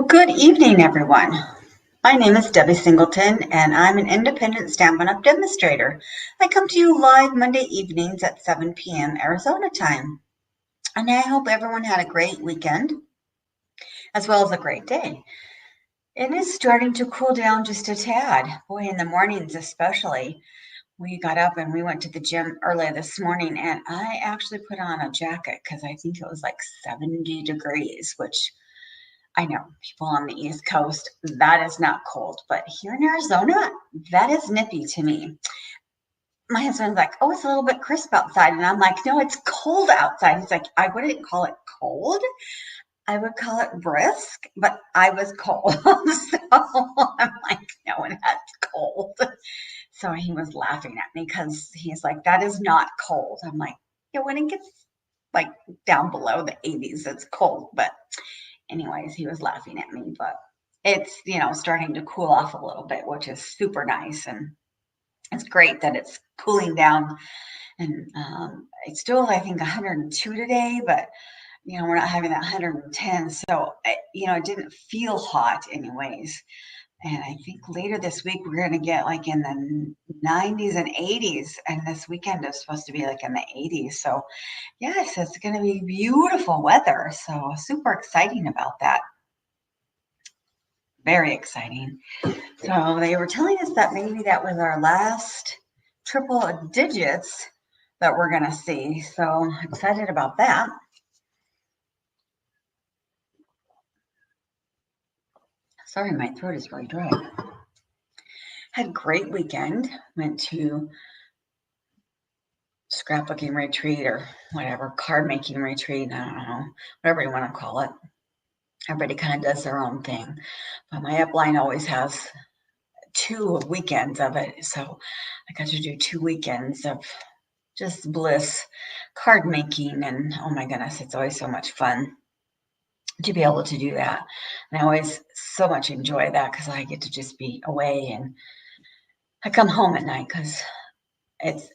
Well, good evening, everyone. My name is Debbie Singleton, and I'm an independent Stampin' Up! Demonstrator. I come to you live Monday evenings at 7 p.m. Arizona time. And I hope everyone had a great weekend, as well as a great day. It is starting to cool down just a tad. Boy, in the mornings especially. We got up and we went to the gym early this morning, and I actually put on a jacket because I think it was like 70 degrees, which I know people on the East Coast, that is not cold, but here in Arizona, that is nippy to me. My husband's like, oh, it's a little bit crisp outside. And I'm like, no, it's cold outside. He's like, I wouldn't call it cold. I would call it brisk, but I was cold. So I'm like, no, that's cold. So he was laughing at me because he's like, that is not cold. I'm like, yeah, when it gets like down below the 80s, it's cold. But anyways, he was laughing at me, but it's, starting to cool off a little bit, which is super nice. And it's great that it's cooling down. And it's still, I think, 102 today, but, we're not having that 110. So, it didn't feel hot anyways. And I think later this week, we're going to get like in the 90s and 80s. And this weekend is supposed to be like in the 80s. So, yes, it's going to be beautiful weather. So super exciting about that. Very exciting. So they were telling us that maybe that was our last triple digits that we're going to see. So excited about that. Sorry, my throat is really dry. Had a great weekend. Went to scrapbooking retreat or whatever, card making retreat. I don't know, whatever you want to call it. Everybody kind of does their own thing. But my upline always has 2 weekends of it. So I got to do 2 weekends of just bliss, card making. And oh my goodness, it's always so much fun to be able to do that. And I always so much enjoy that because I get to just be away, and I come home at night because it's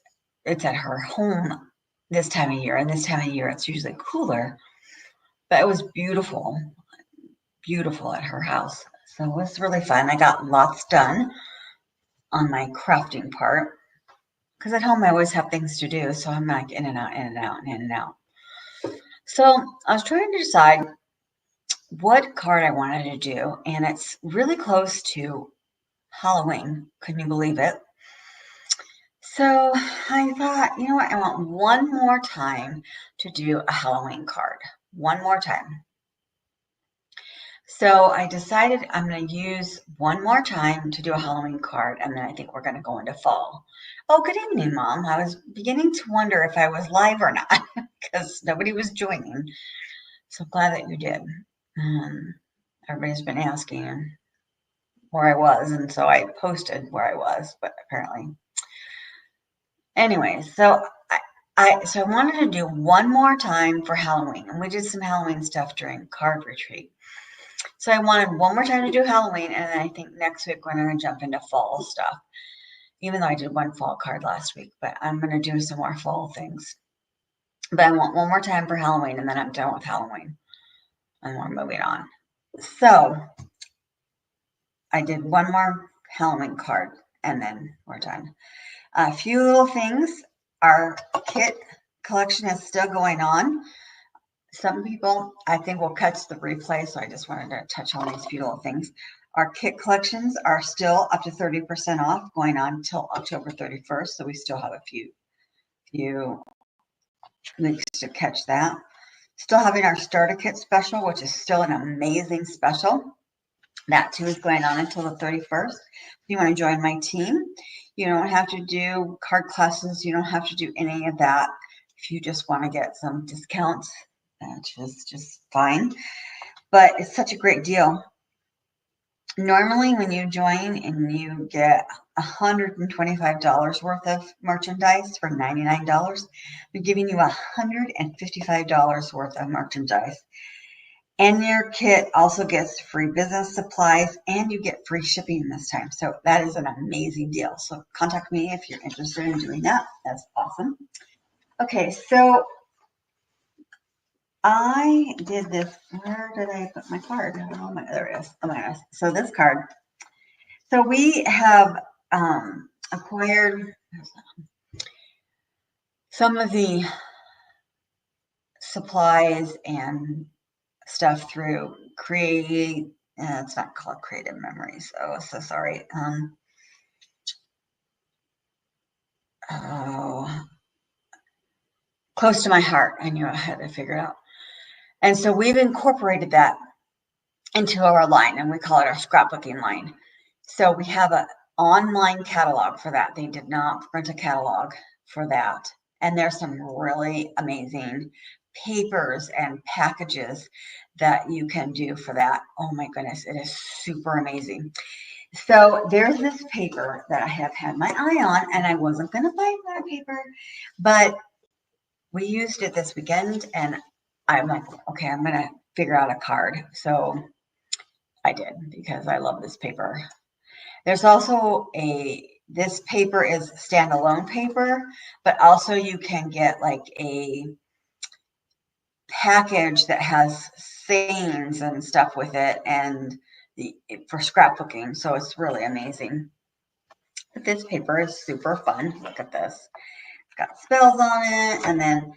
at her home this time of year. And this time of year, it's usually cooler, but it was beautiful at her house. So it was really fun. I got lots done on my crafting part because at home I always have things to do. So I'm like in and out, in and out, and in and out. So I was trying to decide what card I wanted to do, and it's really close to Halloween. Couldn't you believe it? So I thought, you know what? I want one more time to do a Halloween card. One more time. So I decided I'm going to use one more time to do a Halloween card, and then I think we're going to go into fall. Oh, good evening, Mom. I was beginning to wonder if I was live or not because nobody was joining. So glad that you did. Everybody's been asking where I was, and so I posted where I was, but apparently. Anyway, so I wanted to do one more time for Halloween, and we did some Halloween stuff during card retreat. So I wanted one more time to do Halloween, and then I think next week we're going to jump into fall stuff, even though I did one fall card last week, but I'm going to do some more fall things. But I want one more time for Halloween, and then I'm done with Halloween, and we're moving on. So I did one more Halloween card, and then we're done. A few little things. Our kit collection is still going on. Some people, I think, will catch the replay, so I just wanted to touch on these few little things. Our kit collections are still up to 30% off, going on until October 31st, so we still have a few weeks to catch that. Still having our starter kit special, which is still an amazing special. That too is going on until the 31st. If you want to join my team, you don't have to do card classes. You don't have to do any of that. If you just want to get some discounts, that's just fine. But it's such a great deal. Normally, when you join and you get $125 worth of merchandise for $99, we're giving you $155 worth of merchandise. And your kit also gets free business supplies, and you get free shipping this time. So that is an amazing deal. So contact me if you're interested in doing that. That's awesome. Okay, so I did this. Where did I put my card? Oh my, there it is. Oh my gosh. So this card. So we have acquired some of the supplies and stuff through Create. It's not called Creative Memories. Oh, so sorry. Oh, close to my heart. I knew I had to figure it out. And so we've incorporated that into our line, and we call it our scrapbooking line. So we have an online catalog for that. They did not print a catalog for that. And there's some really amazing papers and packages that you can do for that. Oh my goodness, it is super amazing. So there's this paper that I have had my eye on, and I wasn't going to buy that paper, but we used it this weekend, and I'm like, okay, I'm going to figure out a card. So I did, because I love this paper. There's also this paper is standalone paper, but also you can get like a package that has sayings and stuff with it, and for scrapbooking. So it's really amazing. But this paper is super fun. Look at this. It's got spells on it, and then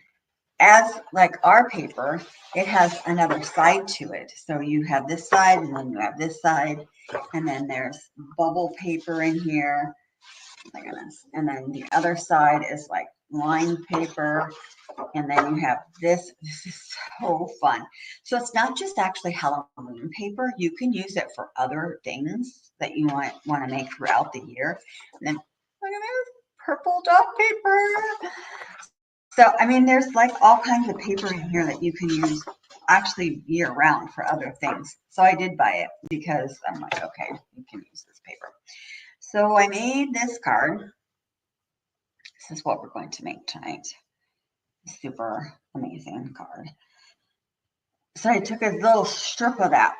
as like our paper, it has another side to it. So you have this side, and then you have this side, and then there's bubble paper in here. Oh my goodness. And then the other side is like lined paper, and then you have this. This is so fun. So it's not just actually Halloween paper. You can use it for other things that you want to make throughout the year. And then look at this purple dog paper. So, I mean, there's like all kinds of paper in here that you can use actually year round for other things. So I did buy it because I'm like, okay, you can use this paper. So I made this card. This is what we're going to make tonight. Super amazing card. So I took a little strip of that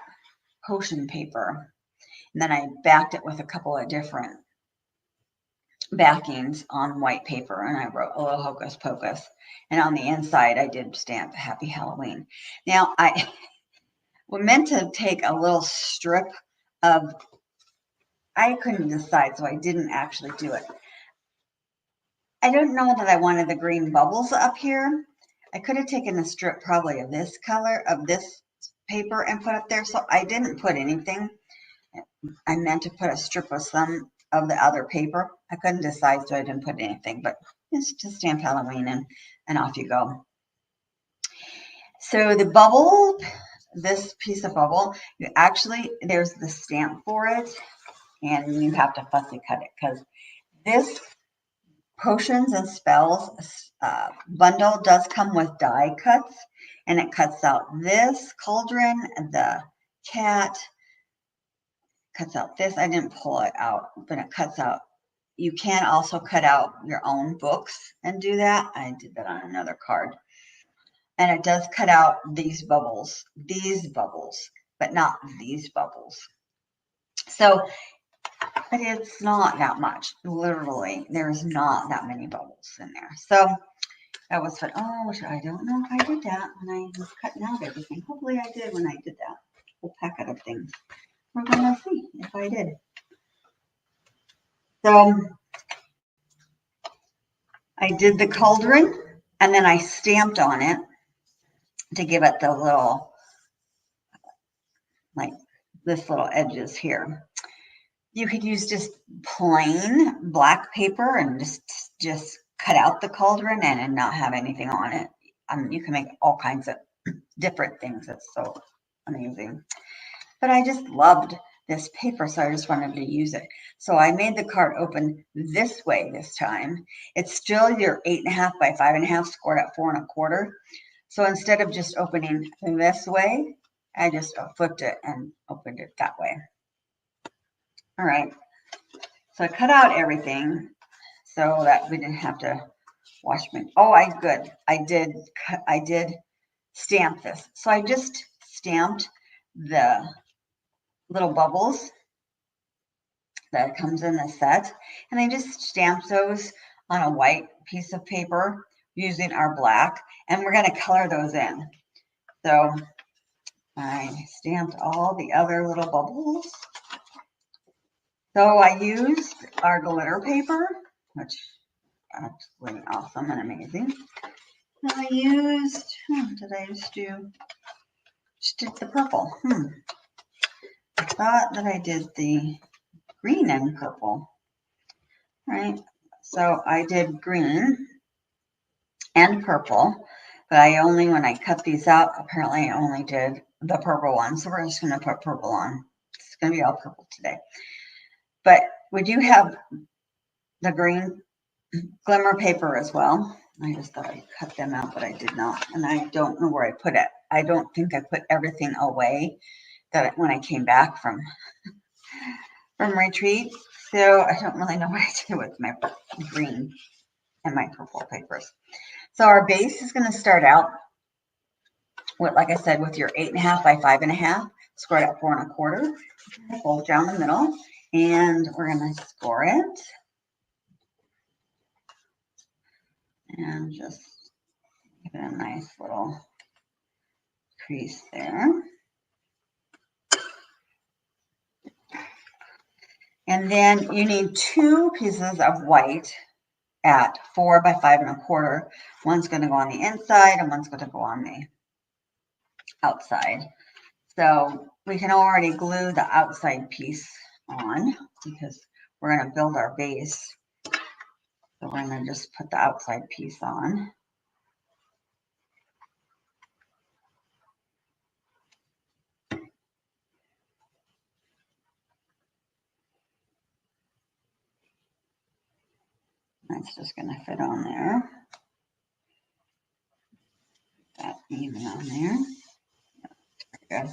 potion paper, and then I backed it with a couple of different backings on white paper, and I wrote a little hocus pocus. And on the inside, I did stamp Happy Halloween. Now, I meant to take a little strip of, I couldn't decide, so I didn't actually do it. I don't know that I wanted the green bubbles up here. I could have taken a strip probably of this color, of this paper, and put it there. So I didn't put anything. I meant to put a strip of some of the other paper. I couldn't decide, so I didn't put anything, but it's just stamp Halloween, and off you go. So the bubble, this piece of bubble, you actually, there's the stamp for it, and you have to fussy cut it, because this Potions and Spells bundle does come with die cuts, and it cuts out this cauldron, the cat, cuts out this. I didn't pull it out, but it cuts out. You can also cut out your own books and do that. I did that on another card. And it does cut out these bubbles, but not these bubbles. So, but it's not that much. Literally, there's not that many bubbles in there. So that was fun. Oh, I don't know if I did that when I was cutting out everything. Hopefully I did when I did that whole packet of things. We're going to see if I did. So I did the cauldron, and then I stamped on it to give it the little, like this little edges here. You could use just plain black paper and just cut out the cauldron and not have anything on it. You can make all kinds of different things. It's so amazing. But I just loved this paper, so I just wanted to use it. So I made the card open this way this time. It's still your 8.5 by 5.5 scored at 4 1/4. So instead of just opening this way, I just flipped it and opened it that way. All right. So I cut out everything so that we didn't have to wash my. Oh, I did stamp this. So I just stamped the little bubbles that comes in the set, and I just stamped those on a white piece of paper using our black, and we're going to color those in. So I stamped all the other little bubbles. So I used our glitter paper, which is absolutely awesome and amazing. And I used, did I just do? Just did the purple. I thought that I did the green and purple, right? So I did green and purple, but when I cut these out, apparently I only did the purple one. So we're just going to put purple on. It's going to be all purple today. But we do have the green glimmer paper as well. I just thought I cut them out, but I did not. And I don't know where I put it. I don't think I put everything away when I came back from retreat. So I don't really know what I did with my green and my purple papers. So our base is going to start out with, like I said, with your 8.5 by 5.5, score it at 4 1/4, fold down the middle, and we're going to score it. And just give it a nice little crease there. And then you need 2 pieces of white at 4 by 5 1/4. One's going to go on the inside and one's going to go on the outside. So we can already glue the outside piece on because we're going to build our base. So we're going to just put the outside piece on. That's just going to fit on there. That even on there. Good.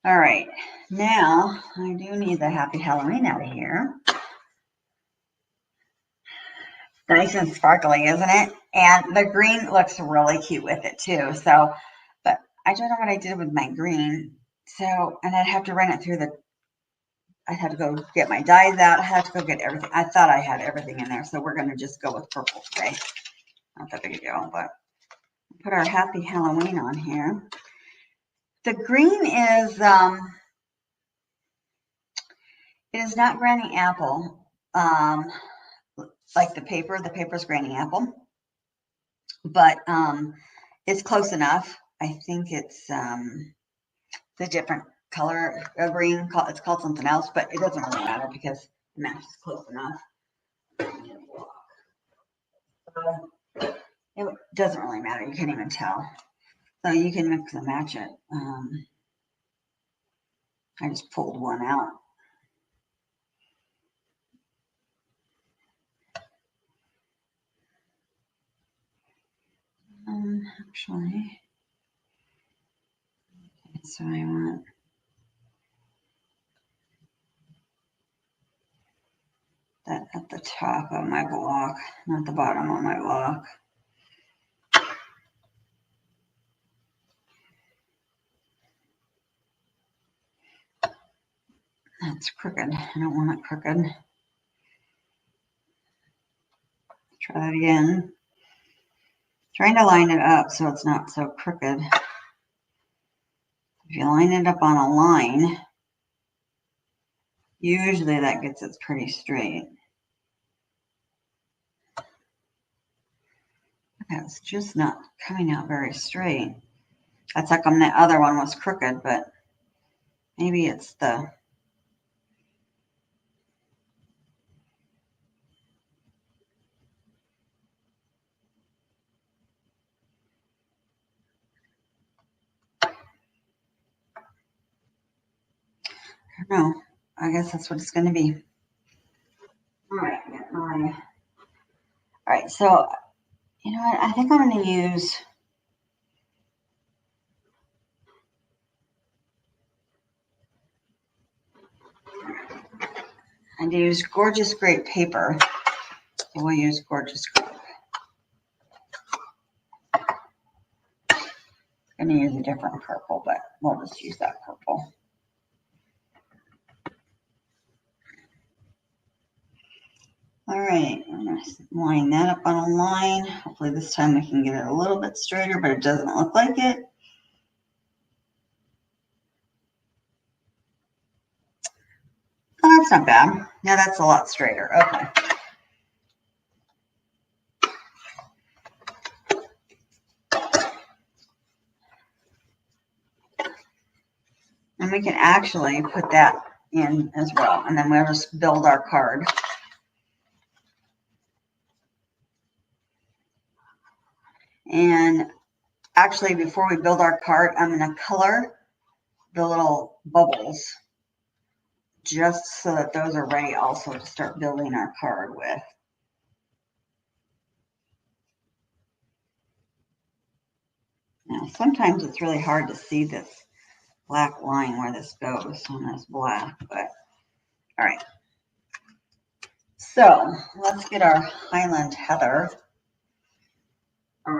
All right. Now I do need the Happy Halloween out of here. Nice and sparkly, isn't it? And the green looks really cute with it too. So, but I don't know what I did with my green. So, and I'd have to run it through I had to go get my dyes out. I had to go get everything. I thought I had everything in there. So we're going to just go with purple today. Not that big a deal, but put our Happy Halloween on here. The green is, it is not Granny Apple. Like the paper's Granny Apple, but it's close enough. I think it's the different color of green. It's called something else, but it doesn't really matter because the match is close enough. It doesn't really matter. You can't even tell. So you can mix and match it. I just pulled one out. Actually, so I want that at the top of my block, not the bottom of my block. That's crooked. I don't want it crooked. Try that again. Trying to line it up so it's not so crooked. If you line it up on a line, usually that gets it pretty straight. It's just not coming out very straight. That's how come the other one was crooked, but maybe it's the I don't know. I guess that's what it's going to be. All right. All right. So, you know what? I think I'm going to use Gorgeous Grape paper. So we'll use Gorgeous Grape. I'm going to use a different purple, but we'll just use that purple. All right, I'm going to line that up on a line. Hopefully this time I can get it a little bit straighter, but it doesn't look like it. That's not bad. Now that's a lot straighter. Okay. And we can actually put that in as well. And then we'll just build our card. And actually, before we build our card, I'm going to color the little bubbles just so that those are ready also to start building our card with. Now, sometimes it's really hard to see this black line where this goes when it's black, but all right. So let's get our Highland Heather. All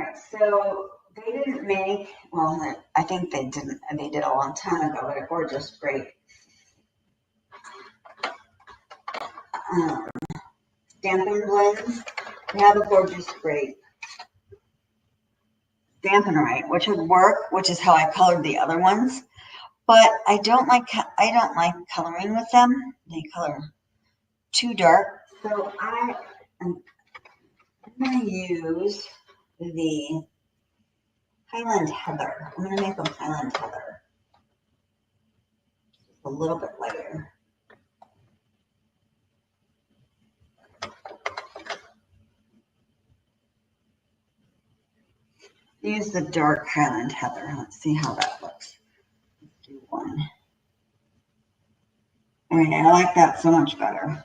right, so they didn't make, well, I think they didn't, they did a long time ago, but a gorgeous grape dampen blends. We have a gorgeous grape dampener, which would work, which is how I colored the other ones. But I don't like coloring with them. They color too dark. So I'm going to use the Highland Heather. I'm going to make them Highland Heather. Just a little bit lighter. Use the dark Highland Heather. Let's see how that looks. Let's do one. All right, I like that so much better.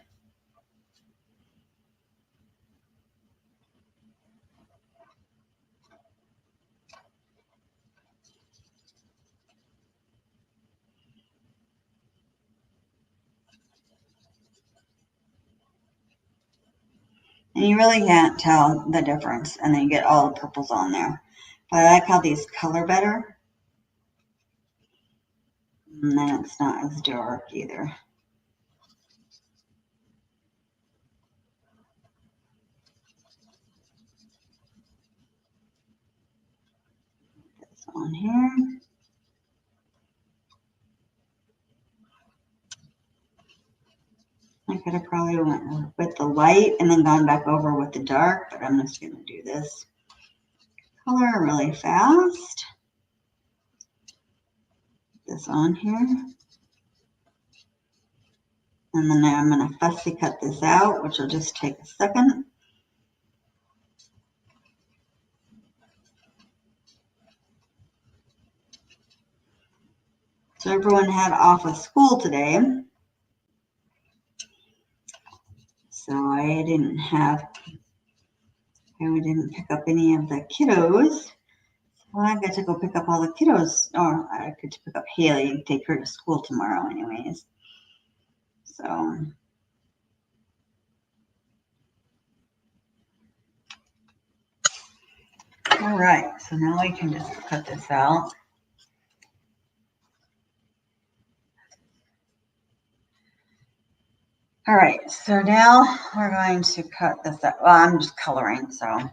And you really can't tell the difference, and then you get all the purples on there. But I like how these color better. And then it's not as dark either. This on here. I could have probably went with the light and then gone back over with the dark, but I'm just going to do this color really fast. Put this on here. And then I'm going to fussy cut this out, which will just take a second. So everyone had off of school today. So I didn't pick up any of the kiddos. Well, I got to go pick up all the kiddos. Or I could pick up Haley and take her to school tomorrow anyways. So all right, so now we can just cut this out. All right, so now we're going to cut this out. Well, I'm just coloring, so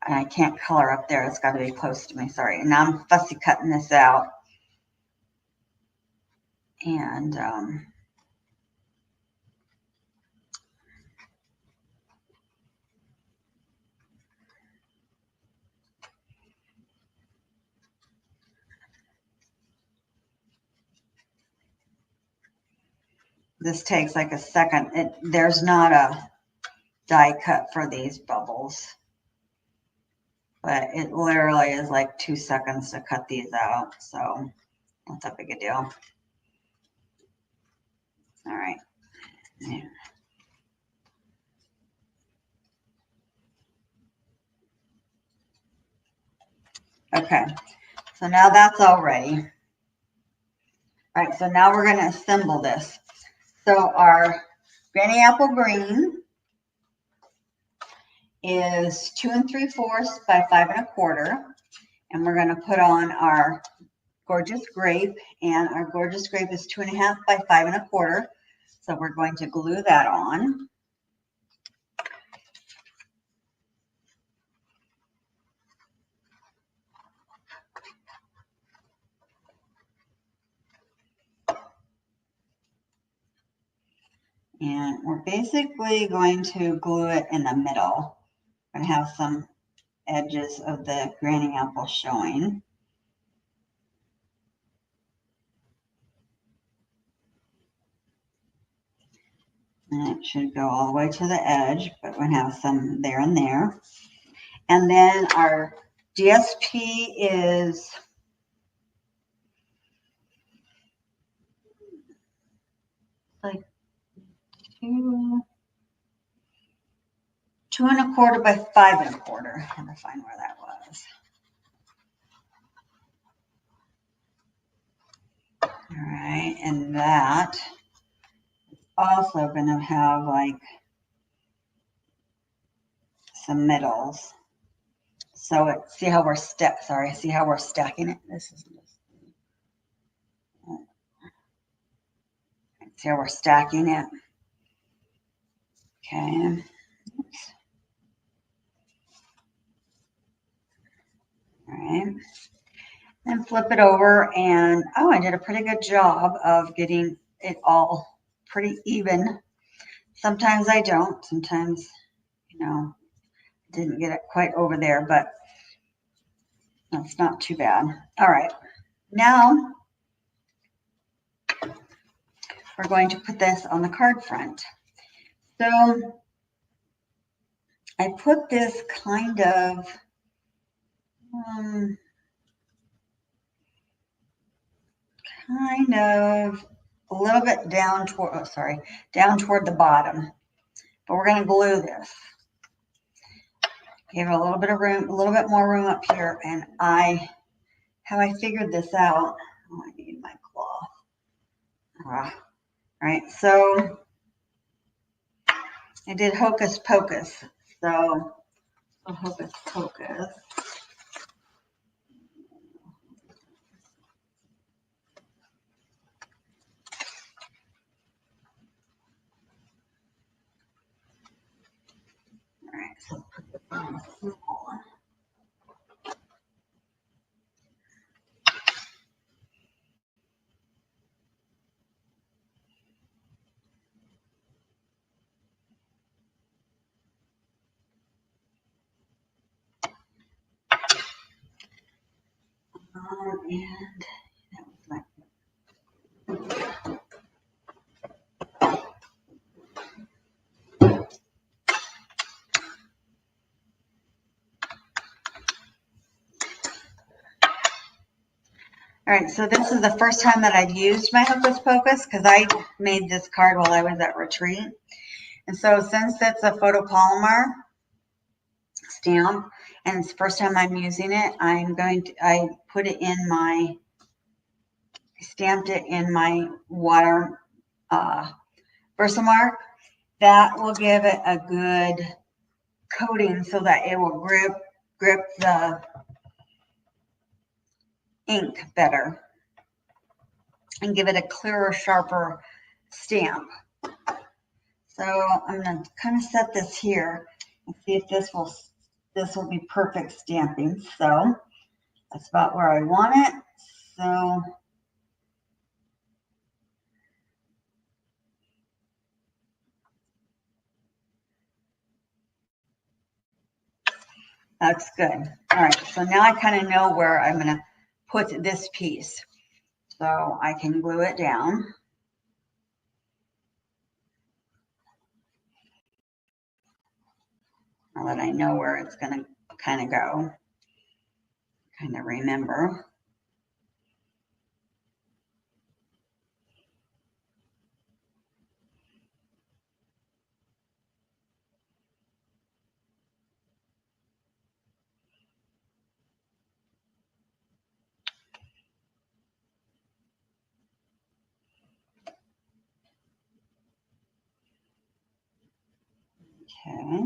I can't color up there. It's got to be close to me, sorry. And now I'm fussy cutting this out. And this takes like a second. There's not a die cut for these bubbles, but it literally is like 2 seconds to cut these out. So not that big a deal. All right. Yeah. Okay, so now that's all ready. All right, so now we're going to assemble this. So our Granny Apple Green is 2 3/4 by 5 1/4, and we're going to put on our Gorgeous Grape, and our Gorgeous Grape is 2 1/2 by 5 1/4. So we're going to glue that on. And we're basically going to glue it in the middle. I'm going to have some edges of the granny apple showing. And it should go all the way to the edge, but we're going to have some there and there. And then our DSP is like 2 1/4 by 5 1/4. I have to find where that was. All right, and that is also going to have like some middles. So see how we're stacking it. This is see how we're stacking it. Okay. Oops. All right. Then flip it over, and oh, I did a pretty good job of getting it all pretty even. Sometimes I don't. Sometimes, you know, didn't get it quite over there, but that's not too bad. All right. Now we're going to put this on the card front. So I put this kind of a little bit down toward, down toward the bottom. But we're going to glue this. Give it a little bit of room, a little bit more room up here. And how I figured this out, oh, I need my cloth. All right, so I did hocus pocus. So hocus pocus. All right, so put the bottom on. And that was like all right, so this is the first time that I've used my hocus pocus because I made this card while I was at retreat. And so since it's a photopolymer stamp and it's the first time I'm using it, I put it in my, stamped it in my water Versamark. That will give it a good coating so that it will grip the ink better and give it a clearer, sharper stamp. So I'm going to kind of set this here and see if this will be perfect stamping. So that's about where I want it. So that's good. All right, so now I kind of know where I'm going to put this piece. So I can glue it down. Now that I know where it's going to kind of go, kind of remember. Okay.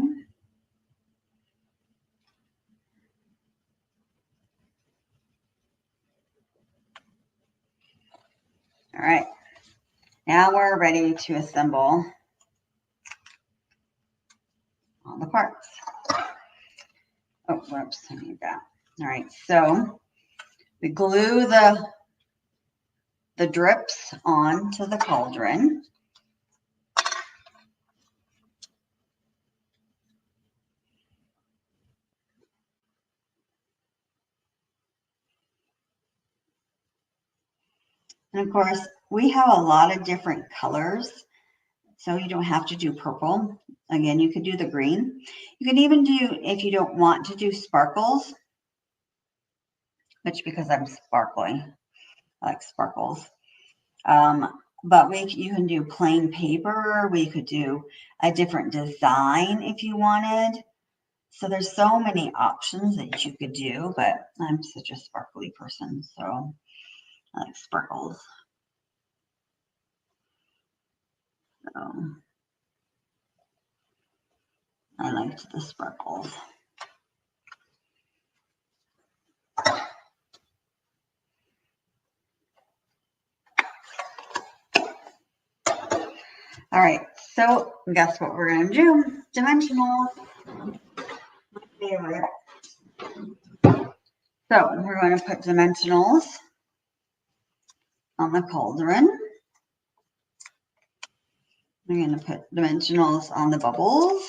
All right. Now we're ready to assemble all the parts. Oh, whoops, I need that. All right, so we glue the drips onto the cauldron. And of course, we have a lot of different colors, so you don't have to do purple. Again, you could do the green. You can even do, if you don't want to do sparkles, which because I'm sparkling, I like sparkles. But you can do plain paper. We could do a different design if you wanted. So there's so many options that you could do, but I'm such a sparkly person, so I like sparkles. So I liked the sparkles. All right, so guess what we're going to do? Dimensionals. My favorite. So we're going to put dimensionals on the cauldron. We're going to put dimensionals on the bubbles.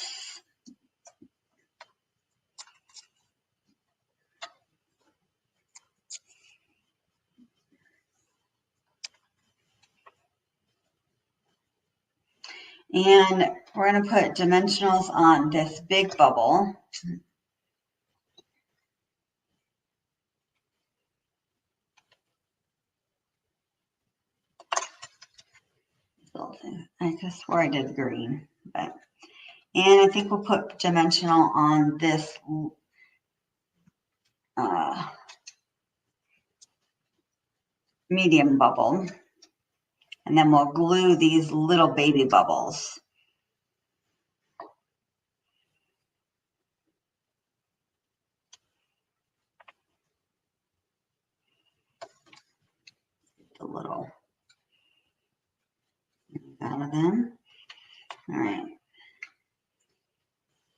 And we're going to put dimensionals on this big bubble. I just swore I did green, but and I think we'll put dimensional on this medium bubble, and then we'll glue these little baby bubbles. A little out of them. All right.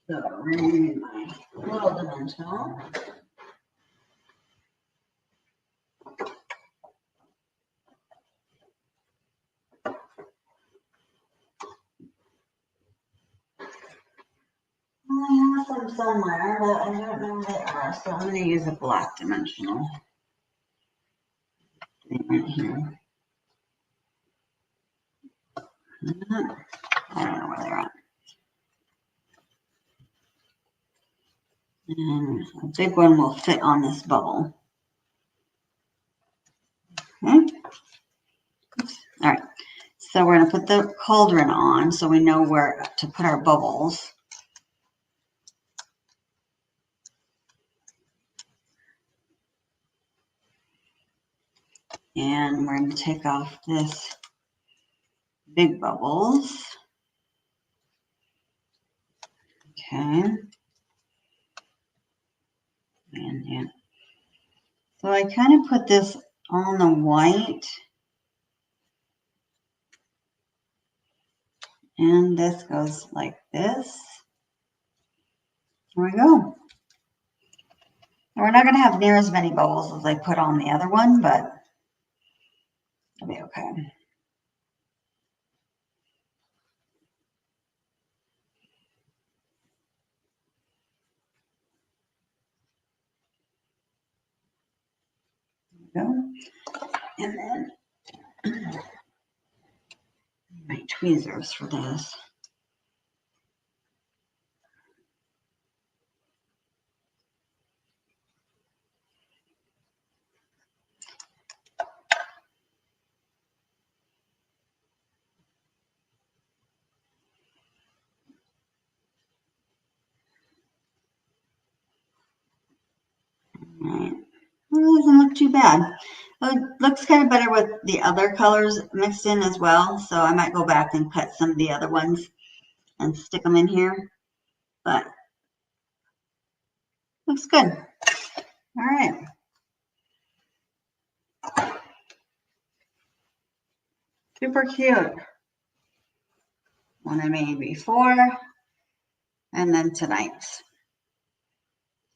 So we're going to use my little dimensional. I have some somewhere, but I don't know where they are, so I'm going to use a black dimensional. Right here. I don't know where they're at. And a big one will fit on this bubble. Okay. All right. So we're going to put the cauldron on so we know where to put our bubbles. And we're going to take off this big bubbles. Okay. And so I kind of put this on the white. And this goes like this. There we go. We're not going to have near as many bubbles as I put on the other one, but it'll be okay. There we go. And then my tweezers for this. All right. Well, it doesn't look too bad. It looks kind of better with the other colors mixed in as well. So I might go back and cut some of the other ones and stick them in here. But looks good. All right. Super cute. One I made before and then tonight's.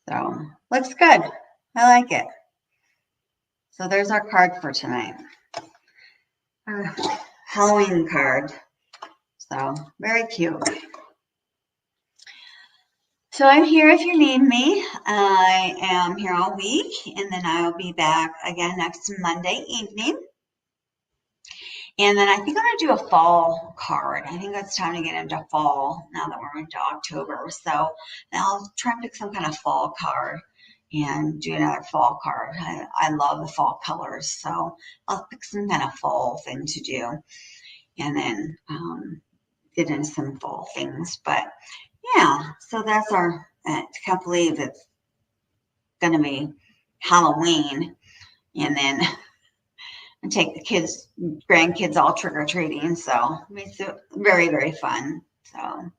So looks good. I like it. So there's our card for tonight. Our Halloween card. So very cute. So I'm here if you need me. I am here all week, and then I will be back again next Monday evening. And then I think I'm going to do a fall card. I think it's time to get into fall now that we're into October. So I'll try and pick some kind of fall card and do another fall card. I love the fall colors. So I'll pick some kind of fall thing to do and then get into some fall things. But yeah, so that's I can't believe it's going to be Halloween. And then and take the grandkids all trick or treating. So it's very, very fun. So,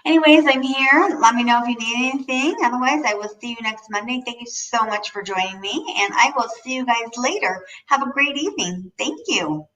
anyways, I'm here. Let me know if you need anything. Otherwise, I will see you next Monday. Thank you so much for joining me, and I will see you guys later. Have a great evening. Thank you.